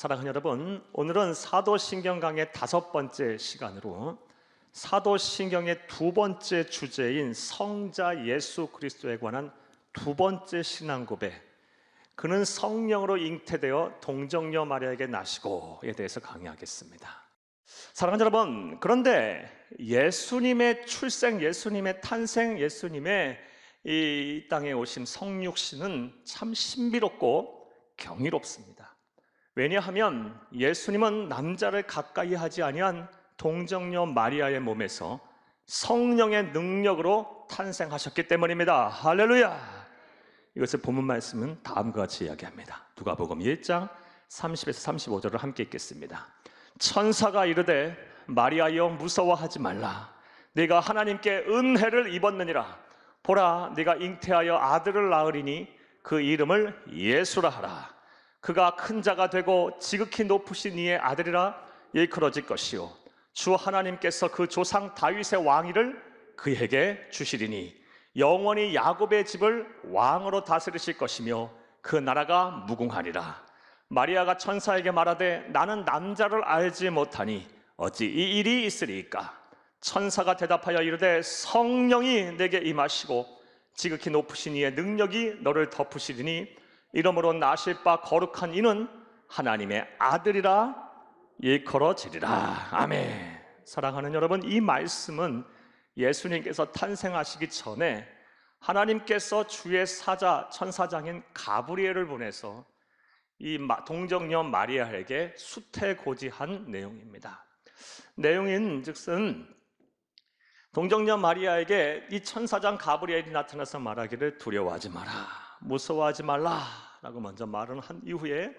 사랑하는 여러분, 오늘은 사도신경 강의 5번째 시간으로 사도신경의 2번째 주제인 성자 예수 그리스도에 관한 2번째 신앙 고백, 그는 성령으로 잉태되어 동정녀 마리아에게 나시고에 대해서 강의하겠습니다. 사랑하는 여러분, 그런데 예수님의 출생, 예수님의 탄생, 예수님의 이 땅에 오신 성육신은 참 신비롭고 경이롭습니다. 왜냐하면 예수님은 남자를 가까이 하지 아니한 동정녀 마리아의 몸에서 성령의 능력으로 탄생하셨기 때문입니다. 할렐루야! 이것을 본문 말씀은 다음과 같이 이야기합니다. 누가복음 1장 30에서 35절을 함께 읽겠습니다. 천사가 이르되 마리아여 무서워하지 말라. 네가 하나님께 은혜를 입었느니라. 보라, 네가 잉태하여 아들을 낳으리니 그 이름을 예수라 하라. 그가 큰 자가 되고 지극히 높으신 이의 아들이라 일컬어질 것이요 주 하나님께서 그 조상 다윗의 왕위를 그에게 주시리니 영원히 야곱의 집을 왕으로 다스리실 것이며 그 나라가 무궁하리라. 마리아가 천사에게 말하되 나는 남자를 알지 못하니 어찌 이 일이 있으리이까? 천사가 대답하여 이르되 성령이 내게 임하시고 지극히 높으신 이의 능력이 너를 덮으시리니 이러므로 나실 바 거룩한 이는 하나님의 아들이라 일컬어지리라. 아멘. 사랑하는 여러분, 이 말씀은 예수님께서 탄생하시기 전에 하나님께서 주의 사자 천사장인 가브리엘을 보내서 이 동정녀 마리아에게 수태고지한 내용입니다. 내용인 즉슨 동정녀 마리아에게 이 천사장 가브리엘이 나타나서 말하기를 두려워하지 마라, 무서워하지 말라라고 먼저 말을 한 이후에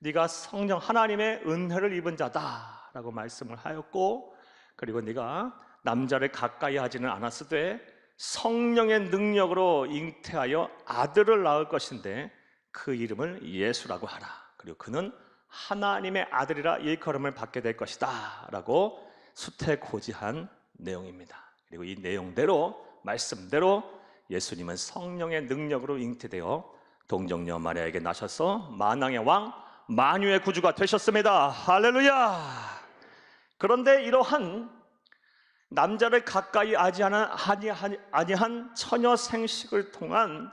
네가 성령 하나님의 은혜를 입은 자다라고 말씀을 하였고, 그리고 네가 남자를 가까이 하지는 않았으되 성령의 능력으로 잉태하여 아들을 낳을 것인데 그 이름을 예수라고 하라. 그리고 그는 하나님의 아들이라 일컬음을 받게 될 것이다 라고 수태고지한 내용입니다. 그리고 이 내용대로, 말씀대로 예수님은 성령의 능력으로 잉태되어 동정녀 마리아에게 나셔서 만왕의 왕, 만유의 구주가 되셨습니다. 할렐루야! 그런데 이러한 남자를 가까이 아니한 처녀 생식을 통한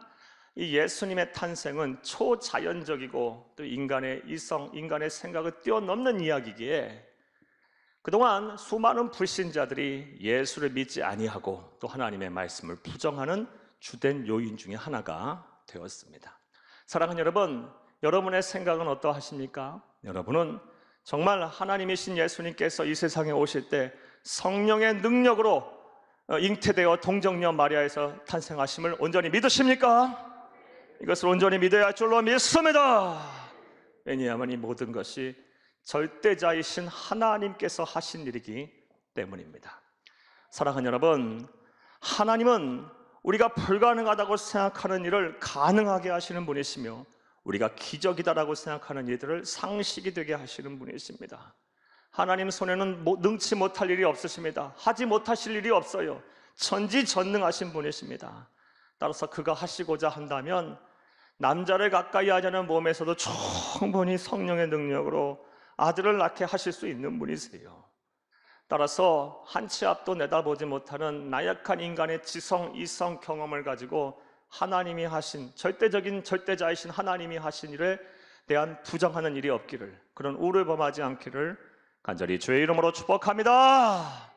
이 예수님의 탄생은 초자연적이고 또 인간의 이성, 인간의 생각을 뛰어넘는 이야기기에 그동안 수많은 불신자들이 예수를 믿지 아니하고 또 하나님의 말씀을 부정하는 주된 요인 중에 하나가 되었습니다. 사랑하는 여러분, 여러분의 생각은 어떠하십니까? 여러분은 정말 하나님이신 예수님께서 이 세상에 오실 때 성령의 능력으로 잉태되어 동정녀 마리아에서 탄생하심을 온전히 믿으십니까? 이것을 온전히 믿어야 할 줄로 믿습니다. 왜냐하면 이 모든 것이 절대자이신 하나님께서 하신 일이기 때문입니다. 사랑하는 여러분, 하나님은 우리가 불가능하다고 생각하는 일을 가능하게 하시는 분이시며 우리가 기적이다라고 생각하는 일들을 상식이 되게 하시는 분이십니다. 하나님 손에는 능치 못할 일이 없으십니다. 하지 못하실 일이 없어요. 전지전능하신 분이십니다. 따라서 그가 하시고자 한다면 남자를 가까이 하자는 몸에서도 충분히 성령의 능력으로 아들을 낳게 하실 수 있는 분이세요. 따라서 한 치 앞도 내다보지 못하는 나약한 인간의 지성, 이성 경험을 가지고 하나님이 하신 절대적인 절대자이신 하나님이 하신 일에 대한 부정하는 일이 없기를, 그런 우를 범하지 않기를 간절히 주의 이름으로 축복합니다.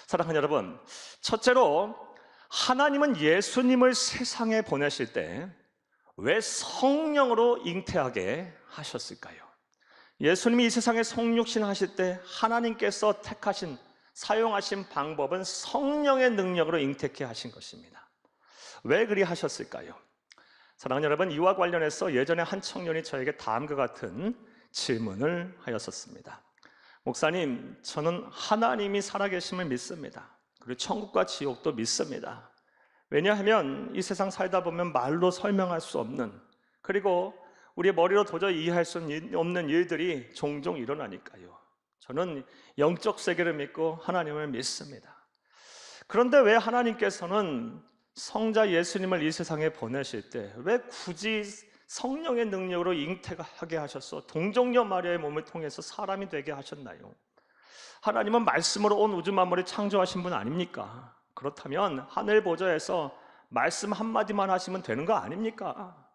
사랑하는 여러분, 첫째로 하나님은 예수님을 세상에 보내실 때 왜 성령으로 잉태하게 하셨을까요? 예수님이 이 세상에 성육신 하실 때 하나님께서 택하신, 사용하신 방법은 성령의 능력으로 잉태케 하신 것입니다. 왜 그리 하셨을까요? 사랑하는 여러분, 이와 관련해서 예전에 한 청년이 저에게 다음과 같은 질문을 하였었습니다. 목사님, 저는 하나님이 살아계심을 믿습니다. 그리고 천국과 지옥도 믿습니다. 왜냐하면 이 세상 살다 보면 말로 설명할 수 없는, 그리고 우리의 머리로 도저히 이해할 수 없는 일들이 종종 일어나니까요. 저는 영적 세계를 믿고 하나님을 믿습니다. 그런데 왜 하나님께서는 성자 예수님을 이 세상에 보내실 때 왜 굳이 성령의 능력으로 잉태하게 하셔서 동정녀 마리아의 몸을 통해서 사람이 되게 하셨나요? 하나님은 말씀으로 온 우주 만물을 창조하신 분 아닙니까? 그렇다면 하늘 보좌에서 말씀 한마디만 하시면 되는 거 아닙니까?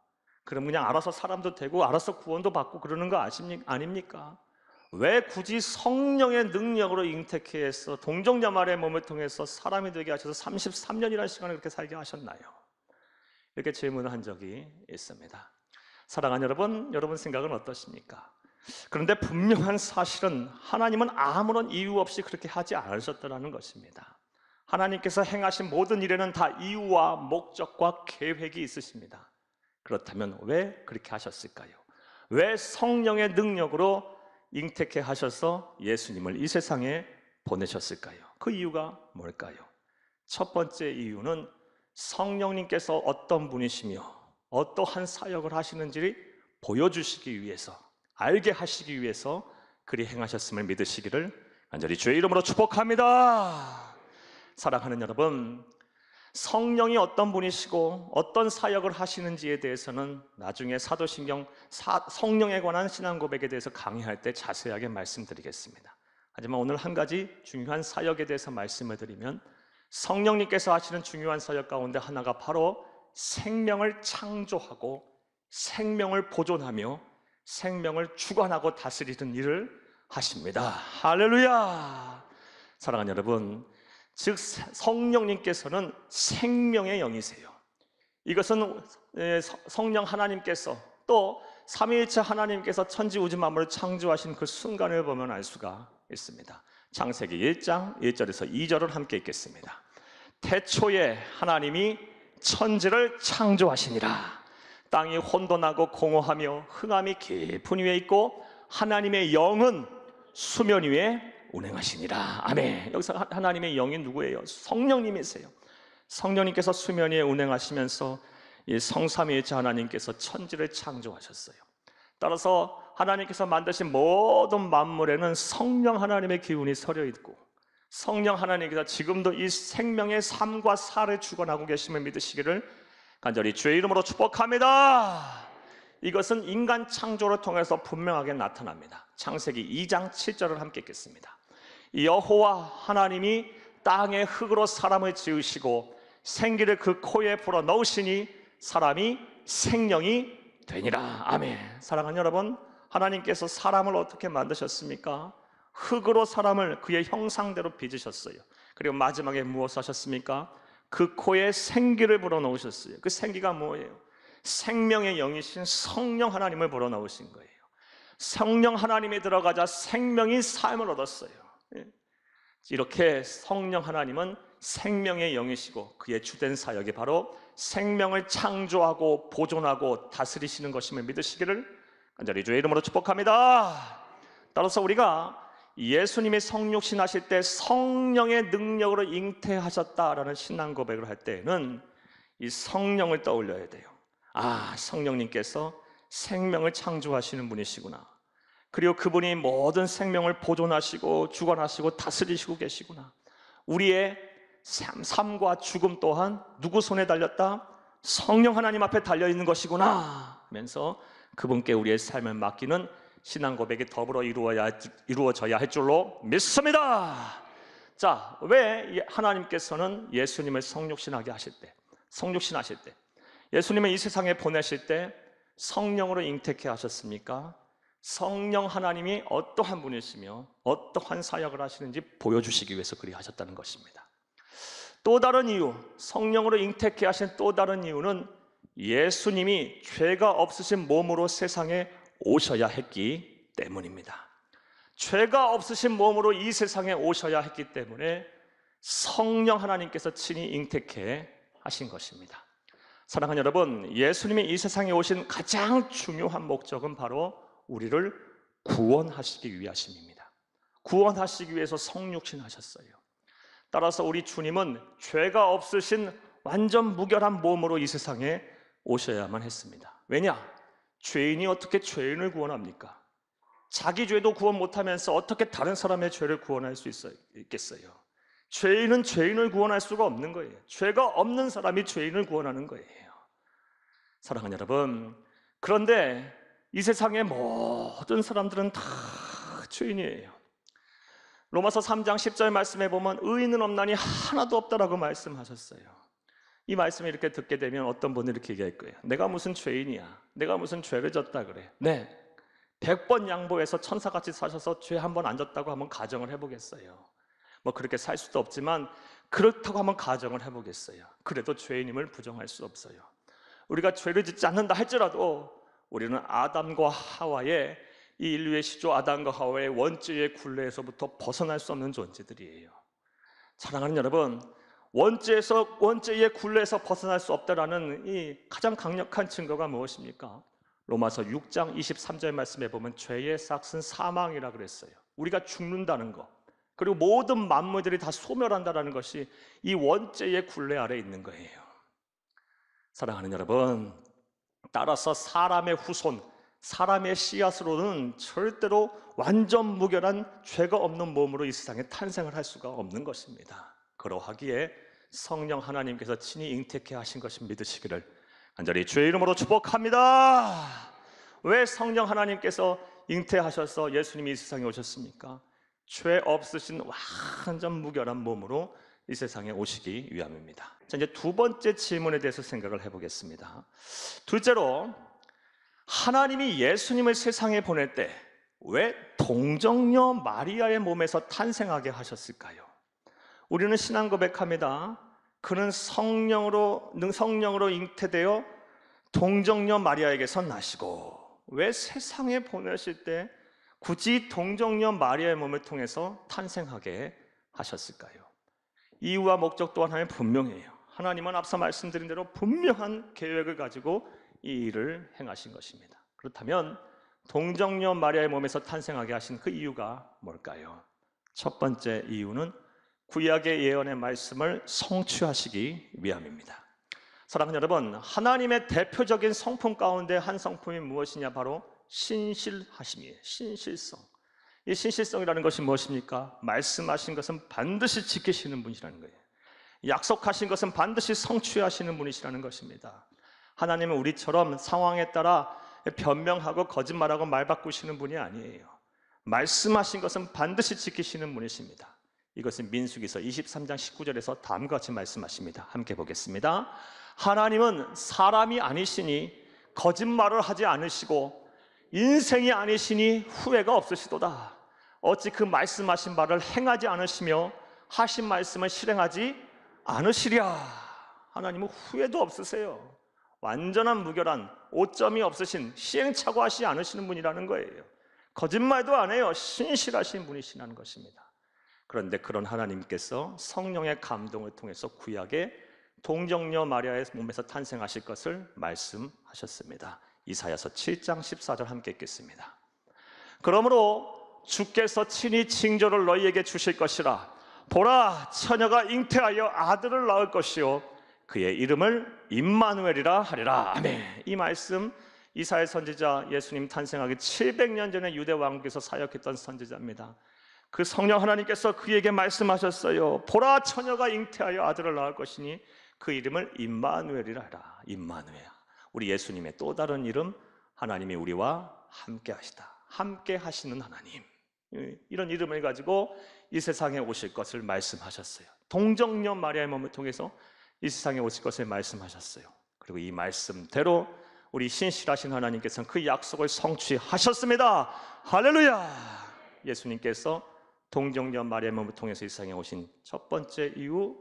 그럼 그냥 알아서 사람도 되고 알아서 구원도 받고 그러는 거 아닙니까? 왜 굳이 성령의 능력으로 잉태케 해서 동정녀 마리아의 몸을 통해서 사람이 되게 하셔서 33년이라는 시간을 그렇게 살게 하셨나요? 이렇게 질문을 한 적이 있습니다. 사랑하는 여러분 생각은 어떠십니까? 그런데 분명한 사실은 하나님은 아무런 이유 없이 그렇게 하지 않으셨다는 것입니다. 하나님께서 행하신 모든 일에는 다 이유와 목적과 계획이 있으십니다. 그렇다면 왜 그렇게 하셨을까요? 왜 성령의 능력으로 잉태케 하셔서 예수님을 이 세상에 보내셨을까요? 그 이유가 뭘까요? 첫 번째 이유는 성령님께서 어떤 분이시며 어떠한 사역을 하시는지 보여주시기 위해서, 알게 하시기 위해서 그리 행하셨음을 믿으시기를 간절히 주의 이름으로 축복합니다. 사랑하는 여러분, 성령이 어떤 분이시고 어떤 사역을 하시는지에 대해서는 나중에 사도신경 성령에 관한 신앙 고백에 대해서 강의할 때 자세하게 말씀드리겠습니다. 하지만 오늘 한 가지 중요한 사역에 대해서 말씀을 드리면, 성령님께서 하시는 중요한 사역 가운데 하나가 바로 생명을 창조하고 생명을 보존하며 생명을 주관하고 다스리는 일을 하십니다. 할렐루야! 사랑하는 여러분, 즉 성령님께서는 생명의 영이세요. 이것은 성령 하나님께서 또 삼위일체 하나님께서 천지 우주 만물을 창조하신 그 순간을 보면 알 수가 있습니다. 창세기 1장 1절에서 2절을 함께 읽겠습니다. 태초에 하나님이 천지를 창조하시니라. 땅이 혼돈하고 공허하며 흑암이 깊은 위에 있고 하나님의 영은 수면 위에 운행하시니라. 아멘. 여기서 하나님의 영이 누구예요? 성령님이세요. 성령님께서 수면 위에 운행하시면서 이 성삼위일체 하나님께서 천지를 창조하셨어요. 따라서 하나님께서 만드신 모든 만물에는 성령 하나님의 기운이 서려 있고, 성령 하나님께서 지금도 이 생명의 삶과 살을 주관하고 계심을 믿으시기를 간절히 주의 이름으로 축복합니다. 이것은 인간 창조를 통해서 분명하게 나타납니다. 창세기 2장 7절을 함께 읽겠습니다. 여호와 하나님이 땅의 흙으로 사람을 지으시고 생기를 그 코에 불어 넣으시니 사람이 생명이 되니라. 아멘. 사랑하는 여러분, 하나님께서 사람을 어떻게 만드셨습니까? 흙으로 사람을 그의 형상대로 빚으셨어요. 그리고 마지막에 무엇을 하셨습니까? 그 코에 생기를 불어넣으셨어요. 그 생기가 뭐예요? 생명의 영이신 성령 하나님을 불어넣으신 거예요. 성령 하나님이 들어가자 생명이 삶을 얻었어요. 이렇게 성령 하나님은 생명의 영이시고 그의 주된 사역이 바로 생명을 창조하고 보존하고 다스리시는 것임을 믿으시기를 간절히 주의 이름으로 축복합니다. 따라서 우리가 예수님이 성육신 하실 때 성령의 능력으로 잉태하셨다라는 신앙 고백을 할 때에는 이 성령을 떠올려야 돼요. 아, 성령님께서 생명을 창조하시는 분이시구나. 그리고 그분이 모든 생명을 보존하시고 주관하시고 다스리시고 계시구나. 우리의 삶과 죽음 또한 누구 손에 달렸다? 성령 하나님 앞에 달려있는 것이구나 하면서 그분께 우리의 삶을 맡기는 신앙 고백이 더불어 이루어져야 할 줄로 믿습니다. 자, 왜 하나님께서는 예수님을 성육신하게 하실 때, 성육신하실 때, 예수님을 이 세상에 보내실 때 성령으로 잉태케 하셨습니까? 성령 하나님이 어떠한 분이시며 어떠한 사역을 하시는지 보여주시기 위해서 그리 하셨다는 것입니다. 또 다른 이유, 성령으로 잉태케 하신 또 다른 이유는 예수님이 죄가 없으신 몸으로 세상에 오셔야 했기 때문입니다. 죄가 없으신 몸으로 이 세상에 오셔야 했기 때문에 성령 하나님께서 친히 잉태케 하신 것입니다. 사랑하는 여러분, 예수님이 이 세상에 오신 가장 중요한 목적은 바로 우리를 구원하시기 위하심입니다. 구원하시기 위해서 성육신하셨어요. 따라서 우리 주님은 죄가 없으신 완전 무결한 몸으로 이 세상에 오셔야만 했습니다. 왜냐? 죄인이 어떻게 죄인을 구원합니까? 자기 죄도 구원 못하면서 어떻게 다른 사람의 죄를 구원할 수 있겠어요? 죄인은 죄인을 구원할 수가 없는 거예요. 죄가 없는 사람이 죄인을 구원하는 거예요. 사랑하는 여러분, 그런데 이 세상의 모든 사람들은 다 죄인이에요. 로마서 3장 10절 말씀에 보면 의인은 없나니 하나도 없다라고 말씀하셨어요. 이 말씀을 이렇게 듣게 되면 어떤 분은 이렇게 얘기할 거예요. 내가 무슨 죄인이야? 내가 무슨 죄를 졌다 그래? 네, 100번 양보해서 천사같이 사셔서 죄 한 번 안 졌다고 한번 가정을 해보겠어요. 뭐 그렇게 살 수도 없지만 그렇다고 한번 가정을 해보겠어요. 그래도 죄인임을 부정할 수 없어요. 우리가 죄를 짓지 않는다 할지라도 우리는 아담과 하와의, 이 인류의 시조 아담과 하와의 원죄의 굴레에서부터 벗어날 수 없는 존재들이에요. 사랑하는 여러분, 원죄의 굴레에서 벗어날 수 없다라는 이 가장 강력한 증거가 무엇입니까? 로마서 6장 23절 말씀에 보면 죄의 삭은 사망이라 그랬어요. 우리가 죽는다는 것, 그리고 모든 만물들이 다 소멸한다는 것이 이 원죄의 굴레 아래에 있는 거예요. 사랑하는 여러분, 따라서 사람의 후손, 사람의 씨앗으로는 절대로 완전 무결한 죄가 없는 몸으로 이 세상에 탄생을 할 수가 없는 것입니다. 그러하기에 성령 하나님께서 친히 잉태케 하신 것을 믿으시기를 간절히 주의 이름으로 축복합니다. 왜 성령 하나님께서 잉태하셔서 예수님이 이 세상에 오셨습니까? 죄 없으신 완전 무결한 몸으로 이 세상에 오시기 위함입니다. 자, 이제 두 번째 질문에 대해서 생각을 해보겠습니다. 둘째로, 하나님이 예수님을 세상에 보낼 때 왜 동정녀 마리아의 몸에서 탄생하게 하셨을까요? 우리는 신앙 고백합니다. 그는 성령으로 잉태되어 동정녀 마리아에게서 나시고, 왜 세상에 보내실 때 굳이 동정녀 마리아의 몸을 통해서 탄생하게 하셨을까요? 이유와 목적 또한 하나님 분명해요. 하나님은 앞서 말씀드린 대로 분명한 계획을 가지고 이 일을 행하신 것입니다. 그렇다면 동정녀 마리아의 몸에서 탄생하게 하신 그 이유가 뭘까요? 첫 번째 이유는 구약의 예언의 말씀을 성취하시기 위함입니다. 사랑하는 여러분, 하나님의 대표적인 성품 가운데 한 성품이 무엇이냐? 바로 신실하심이에요. 신실성. 이 신실성이라는 것이 무엇입니까? 말씀하신 것은 반드시 지키시는 분이라는 거예요. 약속하신 것은 반드시 성취하시는 분이시라는 것입니다. 하나님은 우리처럼 상황에 따라 변명하고 거짓말하고 말 바꾸시는 분이 아니에요. 말씀하신 것은 반드시 지키시는 분이십니다. 이것은 민수기서 23장 19절에서 다음과 같이 말씀하십니다. 함께 보겠습니다. 하나님은 사람이 아니시니 거짓말을 하지 않으시고 인생이 아니시니 후회가 없으시도다. 어찌 그 말씀하신 바를 행하지 않으시며 하신 말씀을 실행하지 않으시랴. 하나님은 후회도 없으세요. 완전한 무결한, 오점이 없으신, 시행착오하지 않으시는 분이라는 거예요. 거짓말도 안 해요. 신실하신 분이시라는 것입니다. 그런데 그런 하나님께서 성령의 감동을 통해서 구약에 동정녀 마리아의 몸에서 탄생하실 것을 말씀하셨습니다. 이사야서 7장 14절 함께 읽겠습니다. 그러므로 주께서 친히 징조를 너희에게 주실 것이라. 보라, 처녀가 잉태하여 아들을 낳을 것이요 그의 이름을 임마누엘이라 하리라. 아멘. 이 말씀 이사야 선지자, 예수님 탄생하기 700년 전에 유대 왕국에서 사역했던 선지자입니다. 그 성령 하나님께서 그에게 말씀하셨어요. 보라, 처녀가 잉태하여 아들을 낳을 것이니 그 이름을 임마누엘이라 하라. 임마누엘, 우리 예수님의 또 다른 이름, 하나님이 우리와 함께 하시다, 함께 하시는 하나님, 이런 이름을 가지고 이 세상에 오실 것을 말씀하셨어요. 동정녀 마리아의 몸을 통해서 이 세상에 오실 것을 말씀하셨어요. 그리고 이 말씀대로 우리 신실하신 하나님께서는 그 약속을 성취하셨습니다. 할렐루야. 예수님께서 동정녀 마리아의 몸을 통해서 이 세상에 오신 첫 번째 이유,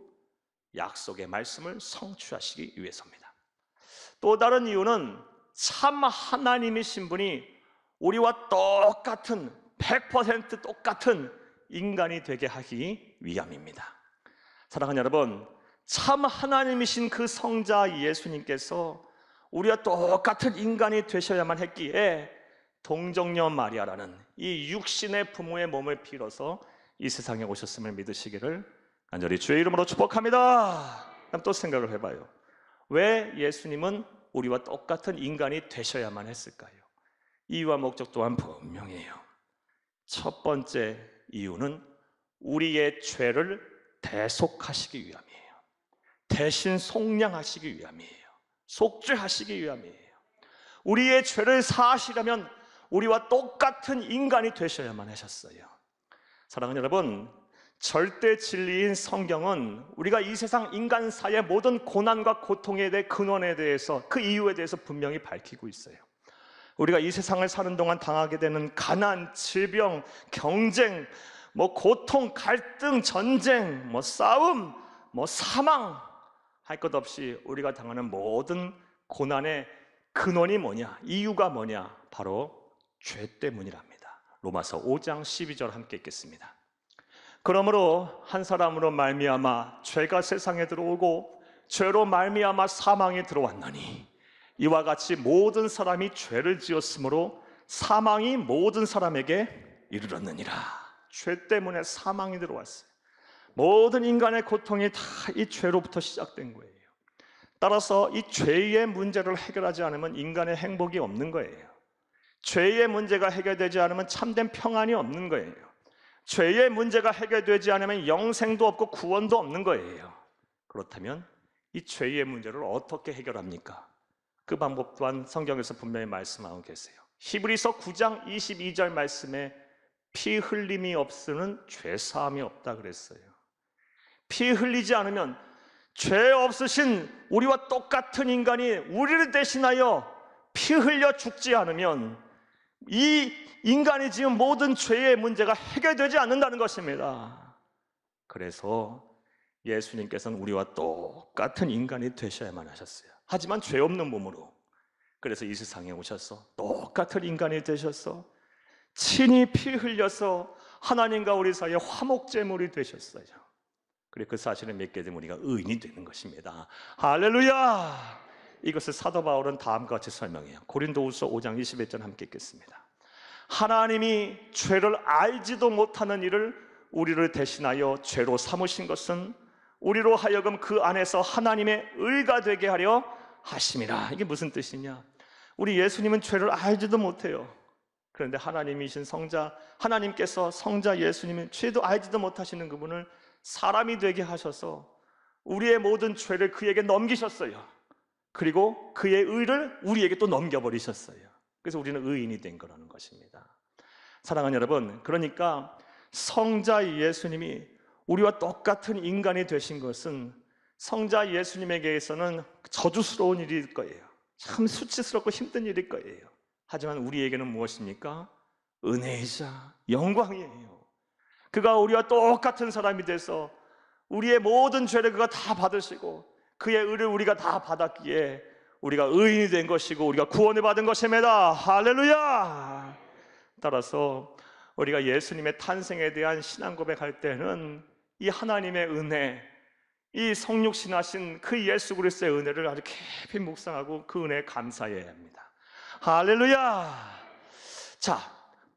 약속의 말씀을 성취하시기 위해서입니다. 또 다른 이유는 참 하나님이신 분이 우리와 똑같은 100% 똑같은 인간이 되게 하기 위함입니다. 사랑하는 여러분, 참 하나님이신 그 성자 예수님께서 우리와 똑같은 인간이 되셔야만 했기에 동정녀 마리아라는 이 육신의 부모의 몸을 빌어서 이 세상에 오셨음을 믿으시기를 간절히 주의 이름으로 축복합니다. 그럼 또 생각을 해봐요. 왜 예수님은 우리와 똑같은 인간이 되셔야만 했을까요? 이유와 목적 또한 분명해요. 첫 번째 이유는 우리의 죄를 대속하시기 위함이에요. 대신 속량하시기 위함이에요. 속죄하시기 위함이에요. 우리의 죄를 사하시려면 우리와 똑같은 인간이 되셔야만 하셨어요. 사랑하는 여러분, 절대 진리인 성경은 우리가 이 세상 인간사의 모든 고난과 고통에 대해 근원에 대해서, 그 이유에 대해서 분명히 밝히고 있어요. 우리가 이 세상을 사는 동안 당하게 되는 가난, 질병, 경쟁, 고통, 갈등, 전쟁, 싸움, 사망, 할 것 없이 우리가 당하는 모든 고난의 근원이 뭐냐, 이유가 뭐냐, 바로 죄 때문이랍니다. 로마서 5장 12절 함께 읽겠습니다. 그러므로 한 사람으로 말미암아 죄가 세상에 들어오고 죄로 말미암아 사망이 들어왔나니 이와 같이 모든 사람이 죄를 지었으므로 사망이 모든 사람에게 이르렀느니라. 죄 때문에 사망이 들어왔어요. 모든 인간의 고통이 다 이 죄로부터 시작된 거예요. 따라서 이 죄의 문제를 해결하지 않으면 인간의 행복이 없는 거예요. 죄의 문제가 해결되지 않으면 참된 평안이 없는 거예요. 죄의 문제가 해결되지 않으면 영생도 없고 구원도 없는 거예요. 그렇다면 이 죄의 문제를 어떻게 해결합니까? 그 방법 또한 성경에서 분명히 말씀하고 계세요. 히브리서 9장 22절 말씀에 피 흘림이 없으면 죄 사함이 없다 그랬어요. 피 흘리지 않으면, 죄 없으신 우리와 똑같은 인간이 우리를 대신하여 피 흘려 죽지 않으면 이 인간이 지금 모든 죄의 문제가 해결되지 않는다는 것입니다. 그래서 예수님께서는 우리와 똑같은 인간이 되셔야만 하셨어요. 하지만 죄 없는 몸으로. 그래서 이 세상에 오셔서 똑같은 인간이 되셔서 친히 피 흘려서 하나님과 우리 사이에 화목제물이 되셨어요. 그리고 그 사실을 믿게 되면 우리가 의인이 되는 것입니다. 할렐루야! 이것을 사도 바울은 다음과 같이 설명해요. 고린도후서 5장 21절 함께 읽겠습니다. 하나님이 죄를 알지도 못하는 일을 우리를 대신하여 죄로 삼으신 것은 우리로 하여금 그 안에서 하나님의 의가 되게 하려 하심이라. 이게 무슨 뜻이냐? 우리 예수님은 죄를 알지도 못해요. 그런데 하나님이신 성자, 하나님께서 성자 예수님은 죄도 알지도 못하시는 그분을 사람이 되게 하셔서 우리의 모든 죄를 그에게 넘기셨어요. 그리고 그의 의를 우리에게 또 넘겨버리셨어요. 그래서 우리는 의인이 된 거라는 것입니다. 사랑하는 여러분, 그러니까 성자 예수님이 우리와 똑같은 인간이 되신 것은 성자 예수님에게서는 저주스러운 일일 거예요. 참 수치스럽고 힘든 일일 거예요. 하지만 우리에게는 무엇입니까? 은혜이자 영광이에요. 그가 우리와 똑같은 사람이 돼서 우리의 모든 죄를 그가 다 받으시고 그의 의를 우리가 다 받았기에 우리가 의인이 된 것이고 우리가 구원을 받은 것입니다. 할렐루야! 따라서 우리가 예수님의 탄생에 대한 신앙 고백할 때는 이 하나님의 은혜, 이 성육신하신 그 예수 그리스도의 은혜를 아주 깊이 묵상하고 그 은혜에 감사해야 합니다. 할렐루야! 자,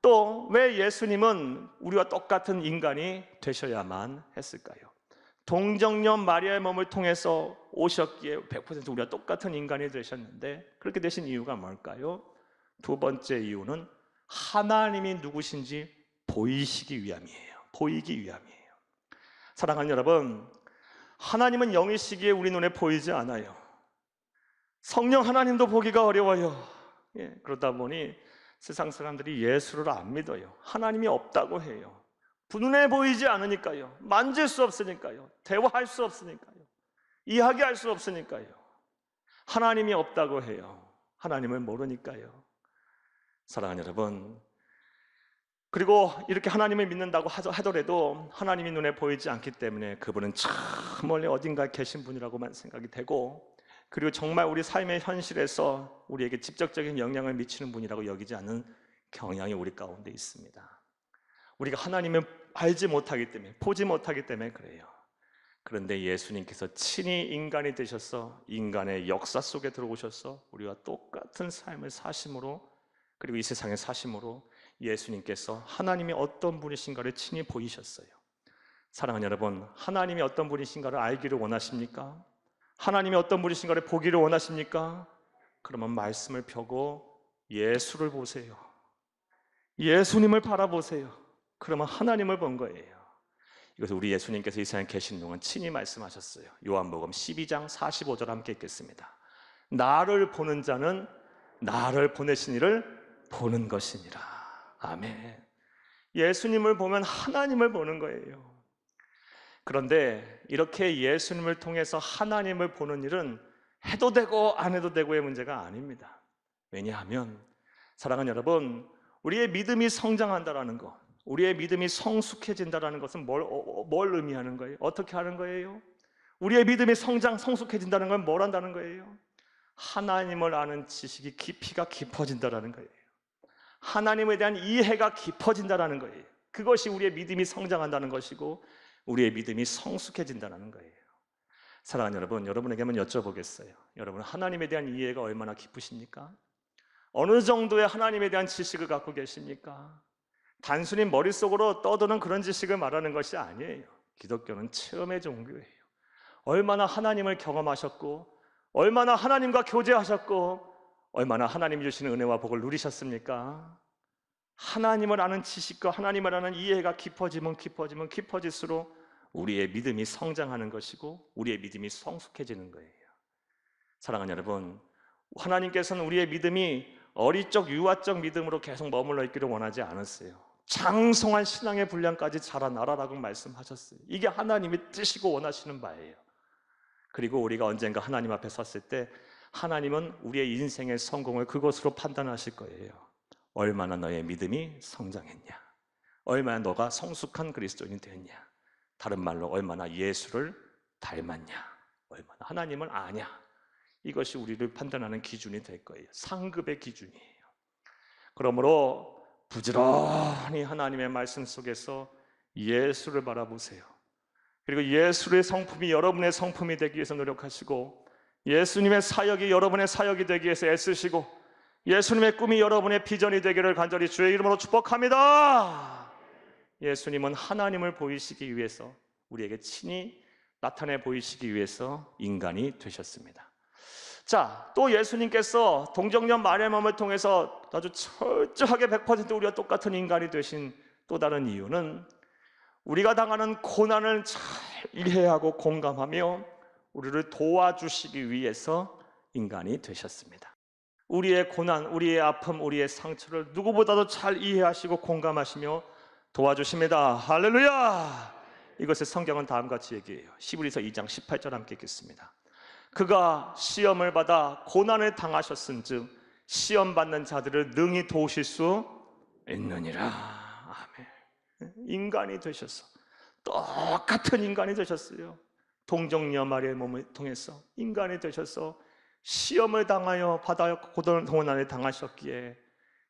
또 왜 예수님은 우리와 똑같은 인간이 되셔야만 했을까요? 동정녀 마리아의 몸을 통해서 오셨기에 100% 우리와 똑같은 인간이 되셨는데 그렇게 되신 이유가 뭘까요? 두 번째 이유는 하나님이 누구신지 보이시기 위함이에요. 보이기 위함이에요. 사랑하는 여러분, 하나님은 영이시기에 우리 눈에 보이지 않아요. 성령 하나님도 보기가 어려워요. 그러다 보니 세상 사람들이 예수를 안 믿어요. 하나님이 없다고 해요. 눈에 보이지 않으니까요. 만질 수 없으니까요. 대화할 수 없으니까요. 이야기할 수 없으니까요. 하나님이 없다고 해요. 하나님을 모르니까요. 사랑하는 여러분, 그리고 이렇게 하나님을 믿는다고 하더라도 하나님이 눈에 보이지 않기 때문에 그분은 참 멀리 어딘가에 계신 분이라고만 생각이 되고, 그리고 정말 우리 삶의 현실에서 우리에게 직접적인 영향을 미치는 분이라고 여기지 않는 경향이 우리 가운데 있습니다. 우리가 하나님을 알지 못하기 때문에, 보지 못하기 때문에 그래요. 그런데 예수님께서 친히 인간이 되셔서 인간의 역사 속에 들어오셔서 우리와 똑같은 삶을 사심으로, 그리고 이 세상에 사심으로 예수님께서 하나님이 어떤 분이신가를 친히 보이셨어요. 사랑하는 여러분, 하나님이 어떤 분이신가를 알기를 원하십니까? 하나님이 어떤 분이신가를 보기를 원하십니까? 그러면 말씀을 펴고 예수를 보세요. 예수님을 바라보세요. 그러면 하나님을 본 거예요. 이것을 우리 예수님께서 이 세상에 계신 동안 친히 말씀하셨어요. 요한복음 12장 45절 함께 읽겠습니다. 나를 보는 자는 나를 보내신 이를 보는 것이니라. 아멘. 예수님을 보면 하나님을 보는 거예요. 그런데 이렇게 예수님을 통해서 하나님을 보는 일은 해도 되고 안 해도 되고의 문제가 아닙니다. 왜냐하면 사랑하는 여러분, 우리의 믿음이 성장한다라는 것, 우리의 믿음이 성숙해진다라는 것은 뭘 의미하는 거예요? 어떻게 하는 거예요? 우리의 믿음이 성숙해진다는 건 뭘 한다는 거예요? 하나님을 아는 지식이 깊이가 깊어진다라는 거예요. 하나님에 대한 이해가 깊어진다라는 거예요. 그것이 우리의 믿음이 성장한다는 것이고 우리의 믿음이 성숙해진다는 거예요. 사랑하는 여러분, 여러분에게 한번 여쭤보겠어요. 여러분, 하나님에 대한 이해가 얼마나 깊으십니까? 어느 정도의 하나님에 대한 지식을 갖고 계십니까? 단순히 머릿속으로 떠드는 그런 지식을 말하는 것이 아니에요. 기독교는 체험의 종교예요. 얼마나 하나님을 경험하셨고, 얼마나 하나님과 교제하셨고, 얼마나 하나님이 주시는 은혜와 복을 누리셨습니까? 하나님을 아는 지식과 하나님을 아는 이해가 깊어지면 깊어질수록 우리의 믿음이 성장하는 것이고 우리의 믿음이 성숙해지는 거예요. 사랑하는 여러분, 하나님께서는 우리의 믿음이 어리적 유아적 믿음으로 계속 머물러 있기를 원하지 않았어요. 장성한 신앙의 분량까지 자라나라라고 말씀하셨어요. 이게 하나님의 뜻이고 원하시는 바예요. 그리고 우리가 언젠가 하나님 앞에 섰을 때 하나님은 우리의 인생의 성공을 그것으로 판단하실 거예요. 얼마나 너의 믿음이 성장했냐, 얼마나 너가 성숙한 그리스도인이 됐냐, 다른 말로 얼마나 예수를 닮았냐, 얼마나 하나님을 아냐, 이것이 우리를 판단하는 기준이 될 거예요. 상급의 기준이에요. 그러므로 부지런히 하나님의 말씀 속에서 예수를 바라보세요. 그리고 예수의 성품이 여러분의 성품이 되기 위해서 노력하시고, 예수님의 사역이 여러분의 사역이 되기 위해서 애쓰시고, 예수님의 꿈이 여러분의 비전이 되기를 간절히 주의 이름으로 축복합니다. 예수님은 하나님을 보이시기 위해서, 우리에게 친히 나타내 보이시기 위해서 인간이 되셨습니다. 자, 또 예수님께서 동정녀 마리아의 몸을 통해서 아주 철저하게 100% 우리와 똑같은 인간이 되신 또 다른 이유는 우리가 당하는 고난을 잘 이해하고 공감하며 우리를 도와주시기 위해서 인간이 되셨습니다. 우리의 고난, 우리의 아픔, 우리의 상처를 누구보다도 잘 이해하시고 공감하시며 도와주십니다. 할렐루야! 이것을 성경은 다음과 같이 얘기해요. 히브리서 2장 18절 함께 읽겠습니다. 그가 시험을 받아 고난을 당하셨은즉 시험 받는 자들을 능히 도우실 수 있느니라. 아멘. 인간이 되셔서 똑같은 인간이 되셨어요. 동정녀 마리아의 몸을 통해서 인간이 되셔서 시험을 당하여 받아 고난을 당하셨기에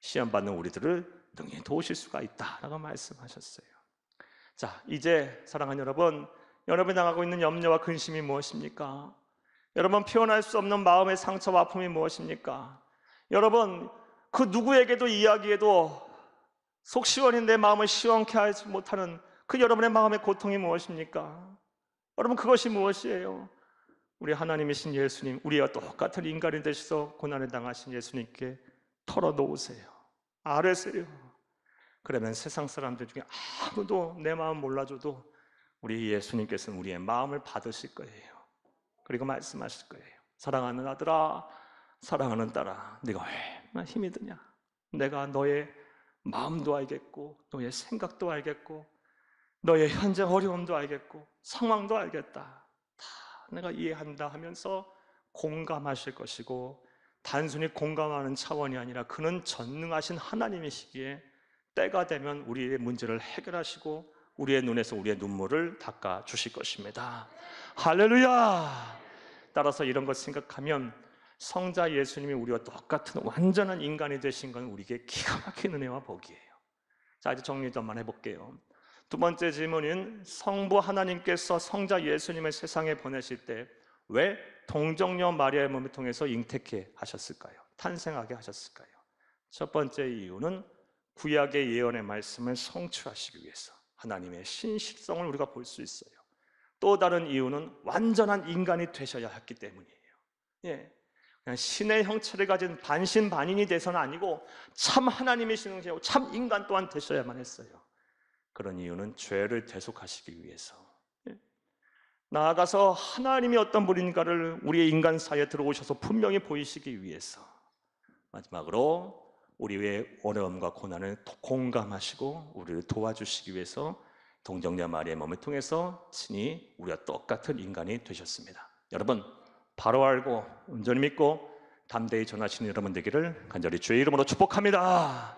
시험 받는 우리들을 능히 도우실 수가 있다라고 말씀하셨어요. 자, 이제 사랑하는 여러분, 여러분이 당하고 있는 염려와 근심이 무엇입니까? 여러분, 표현할 수 없는 마음의 상처와 아픔이 무엇입니까? 여러분, 그 누구에게도 이야기해도 속 시원히 내 마음을 시원케 하지 못하는 그 여러분의 마음의 고통이 무엇입니까? 여러분, 그것이 무엇이에요? 우리 하나님이신 예수님, 우리와 똑같은 인간이 되셔서 고난을 당하신 예수님께 털어놓으세요. 아뢰세요. 그러면 세상 사람들 중에 아무도 내 마음 몰라줘도 우리 예수님께서는 우리의 마음을 받으실 거예요. 그리고 말씀하실 거예요. 사랑하는 아들아, 사랑하는 딸아, 네가 얼마나 힘이 드냐? 내가 너의 마음도 알겠고 너의 생각도 알겠고 너의 현재 어려움도 알겠고 상황도 알겠다. 다 내가 이해한다 하면서 공감하실 것이고, 단순히 공감하는 차원이 아니라 그는 전능하신 하나님이시기에 때가 되면 우리의 문제를 해결하시고 우리의 눈에서 우리의 눈물을 닦아 주실 것입니다. 할렐루야! 따라서 이런 것 생각하면 성자 예수님이 우리와 똑같은 완전한 인간이 되신 건 우리에게 기가 막힌 은혜와 복이에요. 자, 이제 정리 좀 해볼게요. 두 번째 질문은 성부 하나님께서 성자 예수님을 세상에 보내실 때 왜 동정녀 마리아의 몸을 통해서 잉태케 하셨을까요? 탄생하게 하셨을까요? 첫 번째 이유는 구약의 예언의 말씀을 성취하시기 위해서, 하나님의 신실성을 우리가 볼 수 있어요. 또 다른 이유는 완전한 인간이 되셔야 했기 때문이에요. 그냥 신의 형체를 가진 반신반인이 돼서는 아니고 참 하나님이시는 게 참 인간 또한 되셔야만 했어요. 그런 이유는 죄를 대속하시기 위해서, 나아가서 하나님이 어떤 분인가를 우리의 인간 사이에 들어오셔서 분명히 보이시기 위해서, 마지막으로 우리의 어려움과 고난을 공감하시고 우리를 도와주시기 위해서 동정녀 마리아의 몸을 통해서 친히 우리와 똑같은 인간이 되셨습니다. 여러분, 바로 알고 온전히 믿고 담대히 전하시는 여러분 되기를 간절히 주의 이름으로 축복합니다.